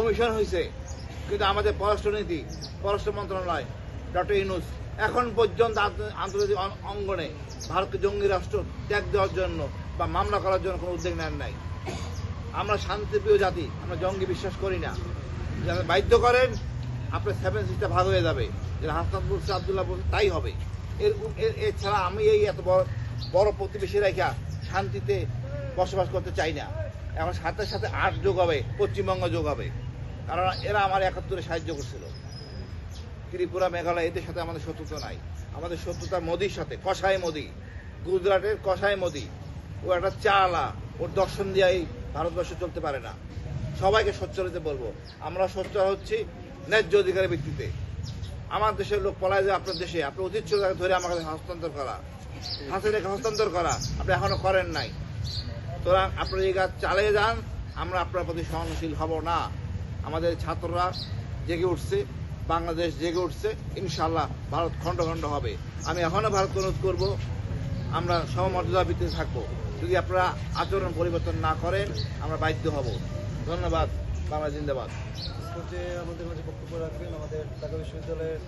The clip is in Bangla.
কমিশন হয়েছে, কিন্তু আমাদের পররাষ্ট্রনীতি, পররাষ্ট্র মন্ত্রণালয়, ডক্টর ইউনূস এখন পর্যন্ত আন্তর্জাতিক অঙ্গনে ভারতকে জঙ্গি রাষ্ট্র ত্যাগ দেওয়ার জন্য বা মামলা করার জন্য কোনো উদ্যোগ নেন নাই। আমরা শান্তিপ্রিয় জাতি, আমরা জঙ্গি বিশ্বাস করি না। যারা বাধ্য করেন আপনার 7 সিস্টা ভাগ হয়ে যাবে, যেটা হাসান বলছে, আবদুল্লাহ বলছে, তাই হবে। এছাড়া আমি এই এত বড় প্রতিবেশী রেখা শান্তিতে বসবাস করতে চাই না। এখন সাথে সাথে 8 যোগ হবে, পশ্চিমবঙ্গ যোগ হবে, কারণ এরা আমার 71-এ সাহায্য করছিল। ত্রিপুরা, মেঘালয় এদের সাথে আমাদের শত্রুতা নাই। আমাদের শত্রুতা মোদির সাথে, কসাই মোদি, গুজরাটের কসাই মোদি। ও একটা চালা, ওর দর্শন দিয়েই ভারতবর্ষ চলতে পারে না। সবাইকে সোচ্চার হতে বলবো, আমরা সোচ্চার হচ্ছি ন্যায্য অধিকারের ভিত্তিতে। আমার দেশের লোক পলায় যায় আপনার দেশে, আপনার উচিত ছিল তাকে ধরে আমার কাছে হস্তান্তর করা, হাসিনাকে হস্তান্তর করা, আপনি এখনো করেন নাই। সুতরাং আপনারা এই কাজ চালিয়ে যান, আমরা আপনার প্রতি সহনশীল হব না। আমাদের ছাত্ররা জেগে উঠছে, বাংলাদেশ জেগে উঠছে, ইনশাআল্লাহ ভারত খণ্ড খণ্ড হবে। আমি এখনও ভারতকে অনুরোধ করবো, আমরা সমমর্যাদার ভিত্তিতে থাকবো। যদি আপনারা আচরণ পরিবর্তন না করেন আমরা বাধ্য হব। ধন্যবাদ। বাংলা জিন্দাবাদ। আমাদের মাঝে বক্তব্য রাখবেন আমাদের ঢাকা বিশ্ববিদ্যালয়ের